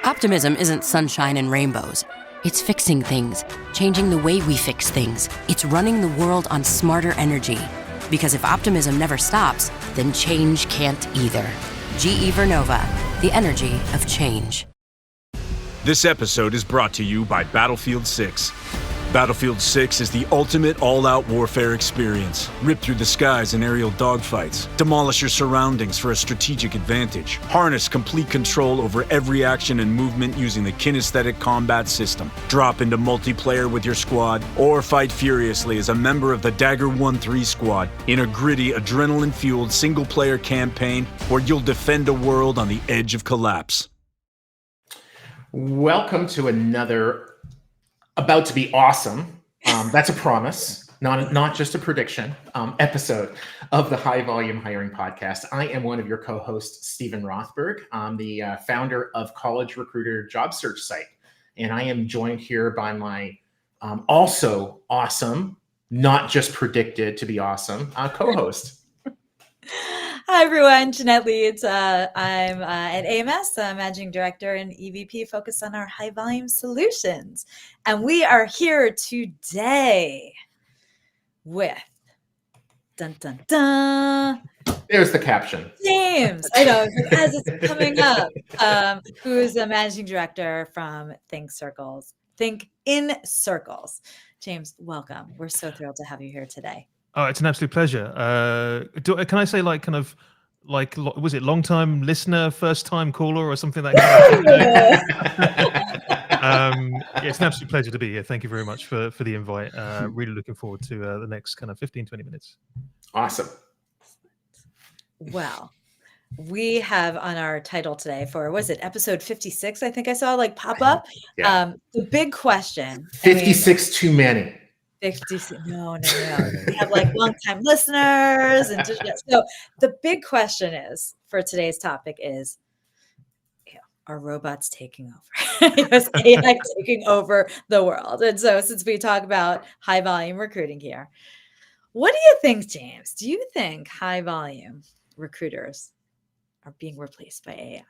Optimism isn't sunshine and rainbows. It's fixing things, changing the way we fix things. It's running the world on smarter energy. Because if optimism never stops, then change can't either. GE Vernova, the energy of change. This episode is brought to you by Battlefield 6. Battlefield 6 is the ultimate all-out warfare experience. Rip through the skies in aerial dogfights. Demolish your surroundings for a strategic advantage. Harness complete control over every action and movement using the kinesthetic combat system. Drop into multiplayer with your squad, or fight furiously as a member of the Dagger 1-3 squad in a gritty, adrenaline-fueled single-player campaign where you'll defend a world on the edge of collapse. Welcome to another about to be awesome. That's a promise, not just a prediction, episode of the High Volume Hiring Podcast. I am one of your co-hosts, Stephen Rothberg. I'm the founder of College Recruiter job search site. And I am joined here by my also awesome, not just predicted to be awesome, co-host. Hi, everyone. Jeanette, Leeds. I'm at AMS, Managing Director and EVP focused on our high volume solutions. And we are here today with dun, dun, dun. There's the caption. James, I know, as it's coming up, who is the Managing Director from ThinkInCircles. James, welcome. We're so thrilled to have you here today. Oh, it's an absolute pleasure. Can I say was it long time listener, first time caller, or something like that? It's an absolute pleasure to be here. Thank you very much for the invite. Really looking forward to the next kind of 15-20 minutes. Awesome. Well, we have on our title today for, was it episode 56? I think I saw pop up. Yeah. The big question. 56 too many. 50, no. We have long-time listeners. So the big question is, for today's topic is, are robots taking over? Is AI taking over the world? And so since we talk about high volume recruiting here, what do you think, James? Do you think high volume recruiters are being replaced by AI?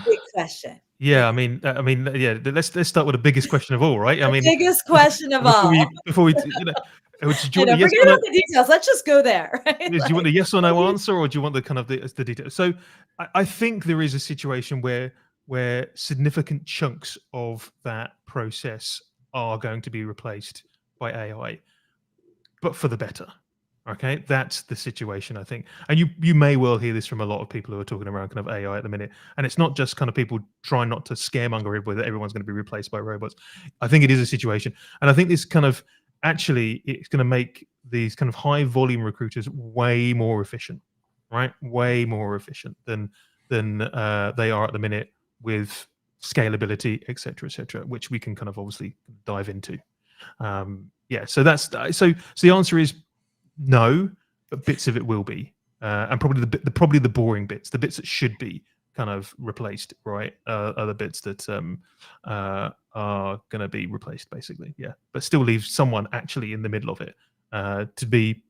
Big question. Yeah, I mean, Let's start with the biggest question of all, right? Biggest question of all. Before we, forget about the details. Let's just go there. Right? Do you want the yes or no answer, or do you want the kind of the details? So, I think there is a situation where significant chunks of that process are going to be replaced by AI, but for the better. Okay, that's the situation, I think. And you may well hear this from a lot of people who are talking around kind of AI at the minute. And it's not just kind of people trying not to scaremonger everybody that everyone's going to be replaced by robots. I think it is a situation. And I think this kind of actually, it's going to make these kind of high volume recruiters way more efficient, right? Way more efficient than they are at the minute with scalability, et cetera, which we can kind of obviously dive into. So the answer is no, but bits of it will be, and probably the boring bits, the bits that should be kind of replaced, right, are the bits that are going to be replaced, basically. Yeah, but still leave someone actually in the middle of it to be,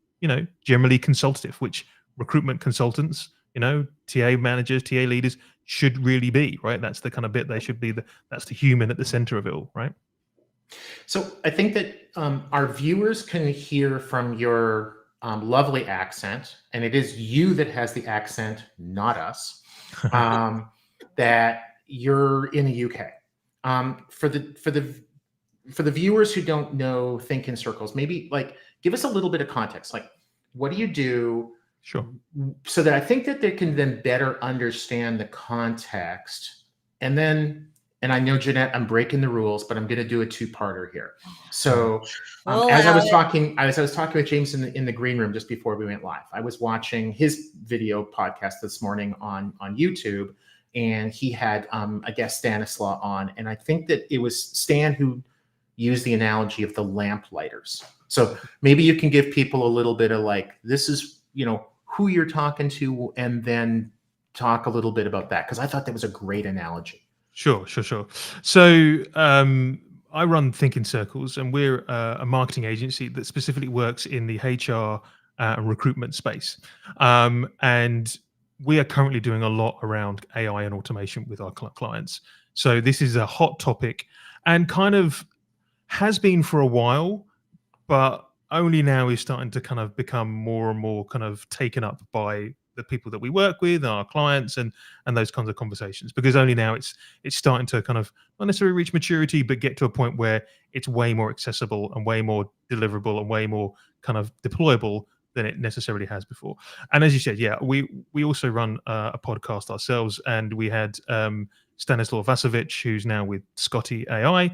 generally consultative, which recruitment consultants, TA managers, TA leaders should really be, right? That's the kind of bit they should be. That's the human at the center of it all, right? So I think that our viewers can hear from your lovely accent, and it is you that has the accent, not us, that you're in the UK. For the viewers who don't know ThinkInCircles, maybe give us a little bit of context. What do you do? Sure. So that I think that they can then better understand the context, and I know, Jeanette, I'm breaking the rules, but I'm going to do a two-parter here. So as I was talking with James in the green room just before we went live, I was watching his video podcast this morning on YouTube, and he had a guest Stanislaw on. And I think that it was Stan who used the analogy of the lamplighters. So maybe you can give people a little bit of this is, who you're talking to, and then talk a little bit about that, because I thought that was a great analogy. Sure. So I run ThinkInCircles, and we're a marketing agency that specifically works in the HR and recruitment space. And we are currently doing a lot around AI and automation with our clients. So this is a hot topic and kind of has been for a while, but only now is starting to kind of become more and more kind of taken up by the people that we work with, our clients, and those kinds of conversations. Because only now it's starting to kind of not necessarily reach maturity, but get to a point where it's way more accessible and way more deliverable and way more kind of deployable than it necessarily has before. And as you said, yeah, we also run a podcast ourselves, and we had Stanislaw Vasovic, who's now with Scotty AI,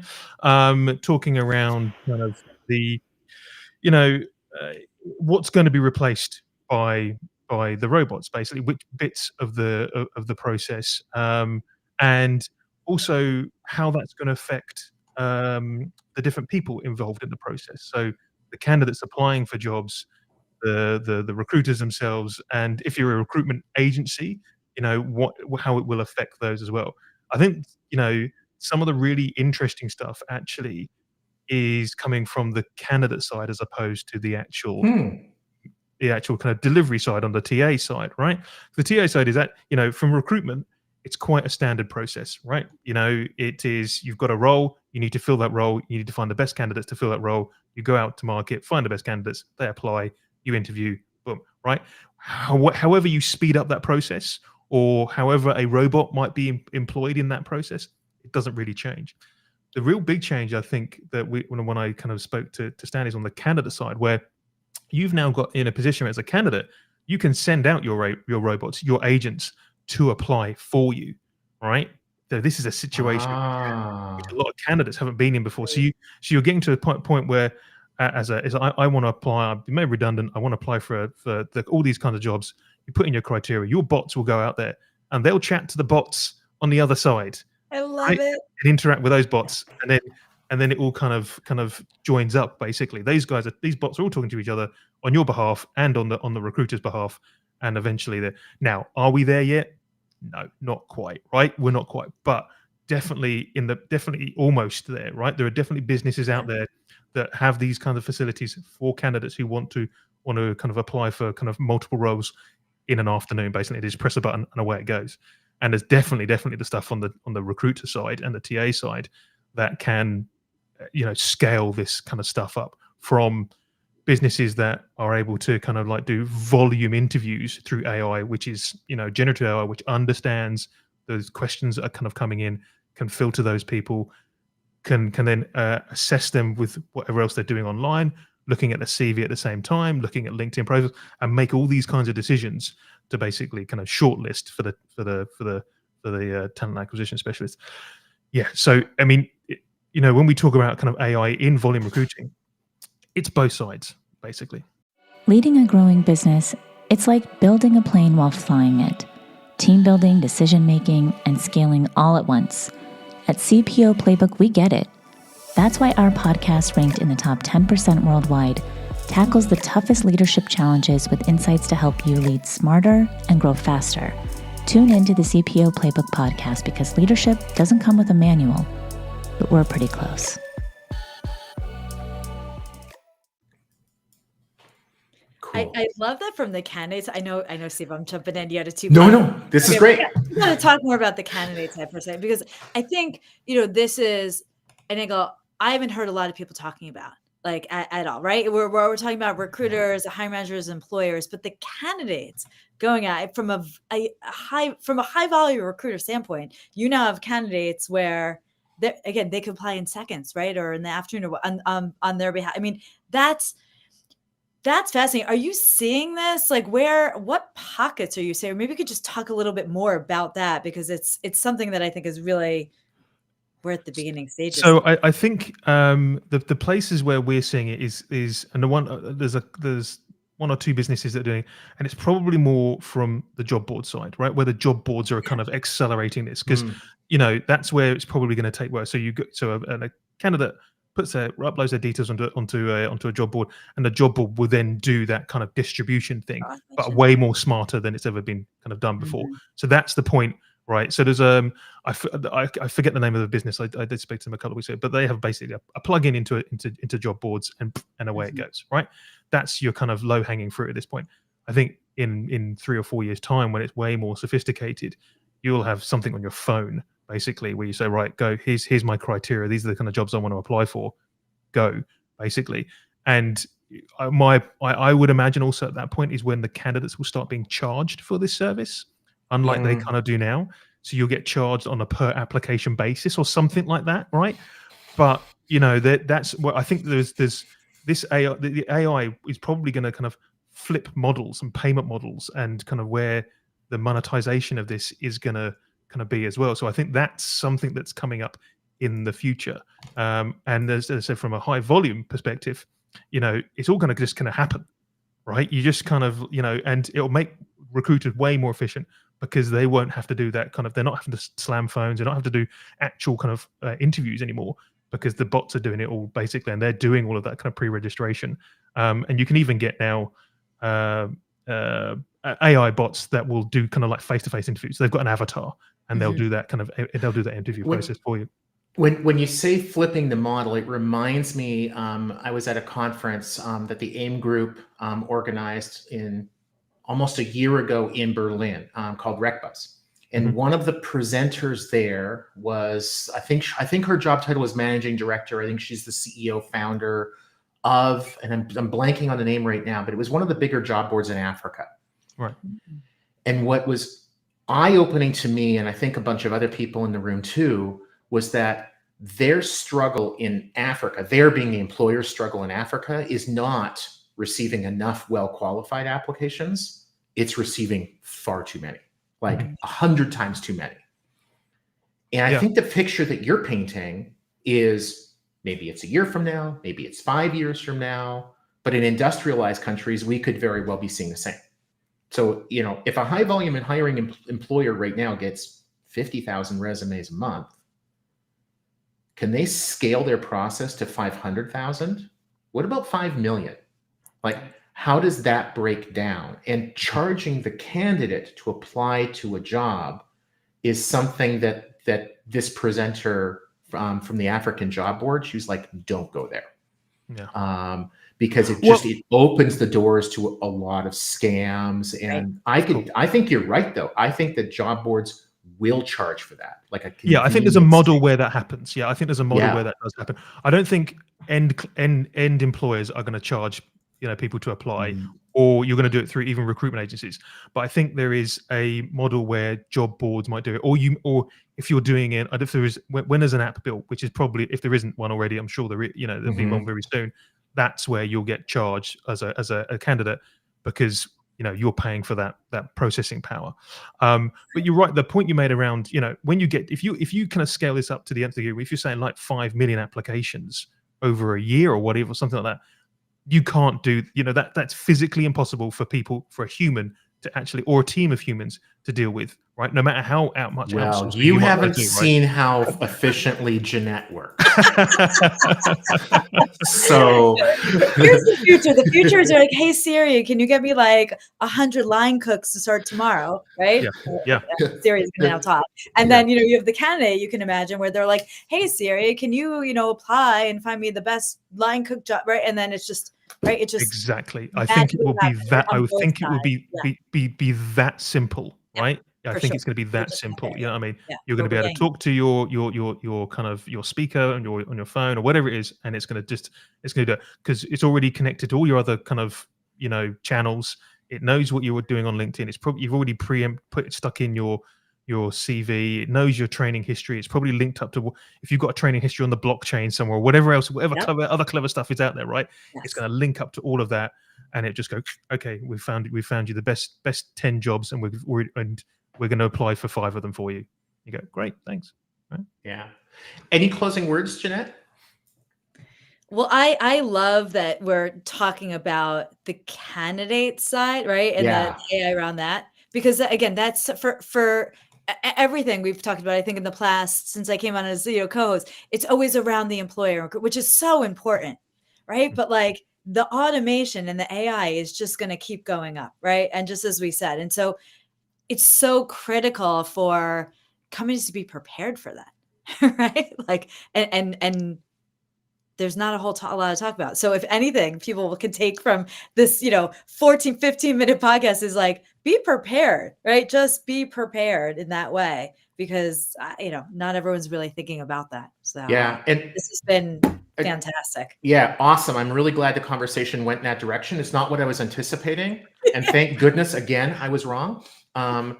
talking around kind of the what's going to be replaced by the robots, basically, which bits of the process, and also how that's going to affect the different people involved in the process. So the candidates applying for jobs, the recruiters themselves, and if you're a recruitment agency, how it will affect those as well. I think some of the really interesting stuff actually is coming from the candidate side as opposed to the actual kind of delivery side on the TA side, right? The TA side is that, from recruitment, it's quite a standard process, right? It is, you've got a role, you need to fill that role, you need to find the best candidates to fill that role, you go out to market, find the best candidates, they apply, you interview, boom, right? However you speed up that process, or however a robot might be employed in that process, it doesn't really change. The real big change, I think, that when I kind of spoke to Stan, is on the candidate side, where you've now got in a position as a candidate, you can send out your robots, your agents, to apply for you, right? So this is a situation which a lot of candidates haven't been in before. So you're getting to a point where, I want to apply, I've been made redundant, I want to apply for all these kinds of jobs. You put in your criteria, your bots will go out there and they'll chat to the bots on the other side. I love it. And interact with those bots, and then it all kind of joins up. Basically, these bots are all talking to each other on your behalf and on the recruiter's behalf, and eventually they're now. Are we there yet? No, not quite. Right, we're not quite, but definitely almost there. Right, there are definitely businesses out there that have these kind of facilities for candidates who want to kind of apply for kind of multiple roles in an afternoon. Basically, they just press a button and away it goes. And there's definitely the stuff on the recruiter side and the TA side that can, scale this kind of stuff up, from businesses that are able to kind of like do volume interviews through AI, which is, generative AI, which understands those questions that are kind of coming in, can filter those people, can then assess them with whatever else they're doing online, looking at the CV at the same time, looking at LinkedIn profiles, and make all these kinds of decisions to basically kind of shortlist for the talent acquisition specialist. Yeah. So, I mean, when we talk about kind of AI in volume recruiting, it's both sides, basically. Leading a growing business, it's like building a plane while flying it. Team building, decision-making, and scaling all at once. At CPO Playbook, we get it. That's why our podcast, ranked in the top 10% worldwide, tackles the toughest leadership challenges with insights to help you lead smarter and grow faster. Tune into the CPO Playbook podcast, because leadership doesn't come with a manual, but we're pretty close. Cool. I love that from the candidates. I know, Steve, I'm jumping in. You had a two. No, this is great. I'm going to talk more about the candidate side for a second, because I think, this is an angle I haven't heard a lot of people talking about, like at all, right? We're talking about recruiters, hiring managers, employers, but the candidates going at it from a high value recruiter standpoint, you now have candidates where they can apply in seconds, right? Or in the afternoon, or on their behalf. I mean, that's fascinating. Are you seeing this? Like, what pockets are you seeing? Or maybe you could just talk a little bit more about that, because it's something that I think is really, we're at the beginning stages. So I think the places where we're seeing it is and there's one or two businesses that are doing, and it's probably more from the job board side, right? Where the job boards are kind of accelerating this, because that's where it's probably going to take work. So a candidate uploads their details onto a job board, and the job board will then do that kind of distribution thing, but way more smarter than it's ever been kind of done before. So that's the point, right? So there's I forget the name of the business. I did speak to them a couple of weeks ago, but they have basically a plug-in into job boards, and away it goes, right? That's your kind of low-hanging fruit at this point. I think in 3 or 4 years' time, when it's way more sophisticated, you'll have something on your phone basically where you say, right, go, here's my criteria. These are the kind of jobs I want to apply for. Go, basically. And I would imagine also at that point is when the candidates will start being charged for this service, unlike they kind of do now. So you'll get charged on a per application basis or something like that, right? But that's what I think. There's this AI. The AI is probably going to kind of flip models and payment models, and kind of where the monetization of this is going to kind of be as well. So I think that's something that's coming up in the future. And as I said, from a high volume perspective, it's all going to just kind of happen, right? You just kind of, and it'll make recruiters way more efficient because they won't have to do that kind of, they're not having to slam phones, they don't have to do actual kind of interviews anymore because the bots are doing it all basically, and they're doing all of that kind of pre-registration. And you can even get now AI bots that will do kind of like face-to-face interviews. They've got an avatar and they'll do that interview process for you. When you say flipping the model, it reminds me, I was at a conference that the AIM group organized in almost a year ago in Berlin called RecBuzz. And one of the presenters there was, I think her job title was managing director. I think she's the CEO founder of, and I'm blanking on the name right now, but it was one of the bigger job boards in Africa. Right. And what was eye-opening to me, and I think a bunch of other people in the room too, was that their struggle in Africa, their being the employer's struggle in Africa, is not receiving enough well-qualified applications. It's receiving far too many, like 100 times too many. And I think the picture that you're painting is maybe it's a year from now, maybe it's 5 years from now, but in industrialized countries, we could very well be seeing the same. So, if a high volume and hiring employer right now gets 50,000 resumes a month, can they scale their process to 500,000? What about 5 million? Like, how does that break down? And charging the candidate to apply to a job is something that this presenter from the African job board, she was like, don't go there. Yeah. Because it opens the doors to a lot of scams. And I think you're right, though. I think that job boards will charge for that. Like I think there's a model where that happens. Yeah, I think there's a model where that does happen. I don't think end employers are going to charge people to apply, or you're going to do it through even recruitment agencies. But I think there is a model where job boards might do it, or if you're doing it, if there is, when there's an app built, which is probably, if there isn't one already, I'm sure there'll be one very soon. That's where you'll get charged as a candidate, because you're paying for that processing power. But you're right. The point you made around when you get, if you kind of scale this up to the nth degree, if you're saying like 5 million applications over a year or whatever, something like that, you can't do that's physically impossible for a human to actually, or a team of humans to deal with, right? No matter how much outsourcing you haven't seen how efficiently Jeanette works. So here's the future. The future is like, hey Siri, can you get me like 100 line cooks to start tomorrow? Right? Yeah. Siri's gonna now talk. And then you have the candidate, you can imagine, where they're like, hey Siri, can you apply and find me the best line cook job? Right. And then it's just right. It just exactly. I think it will be that. I would think it will be that simple, right? I think it's going to be that simple. You know what I mean? Yeah. You're going to be able to talk to your kind of your speaker on your phone or whatever it is, and it's going to do it because it's already connected to all your other kind of channels. It knows what you were doing on LinkedIn. It's probably you've already put it stuck in your CV. It knows your training history. It's probably linked up to if you've got a training history on the blockchain somewhere, whatever other clever stuff is out there, right? Yes. It's going to link up to all of that, and it just goes, okay, we found you the best 10 jobs, and we're going to apply for 5 of them for you. You go, great, thanks. Right? Yeah. Any closing words, Jeanette? Well, I love that we're talking about the candidate side, right? And the AI around that, because again, that's for everything we've talked about. I think in the past, since I came on as co-host, it's always around the employer, which is so important, right? But like the automation and the AI is just going to keep going up, right? And just as we said, and so it's so critical for companies to be prepared for that, right? Like, and there's not a lot to talk about. So if anything, people can take from this, 14, 15-minute podcast is like, be prepared, right? Just be prepared in that way, because, not everyone's really thinking about that. So Yeah. And this has been fantastic. Yeah. Awesome. I'm really glad the conversation went in that direction. It's not what I was anticipating. And thank goodness, again, I was wrong. And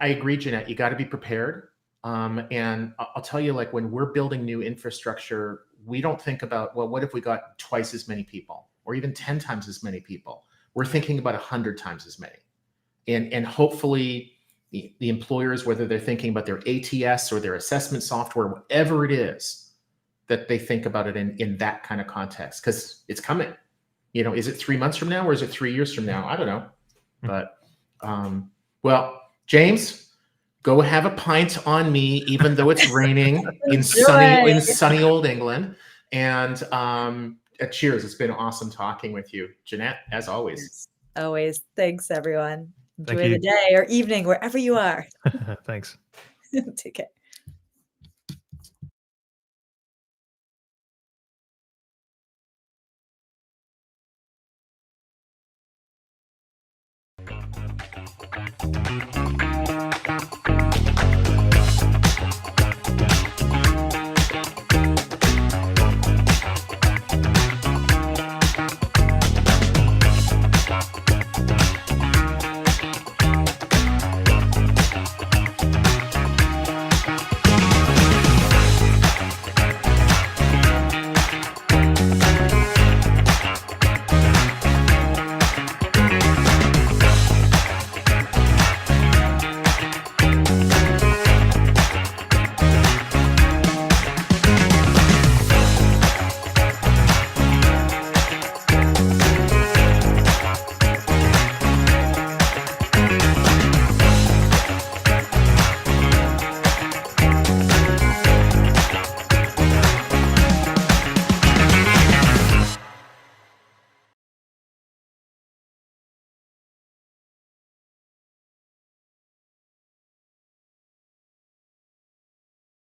I agree, Jeanette, you got to be prepared. And I'll tell you, like, when we're building new infrastructure, we don't think about, well, what if we got twice as many people or even 10 times as many people? We're thinking about 100 times as many. And hopefully the employers, whether they're thinking about their ATS or their assessment software, whatever it is, that they think about it in that kind of context, because it's coming. Is it 3 months from now or is it 3 years from now? I don't know. But, well, James, go have a pint on me, even though it's raining in sunny old England. And cheers. It's been awesome talking with you, Jeanette, as always. Always. Thanks, everyone. Thank Enjoy you. the day or evening, wherever you are. Thanks. Take care.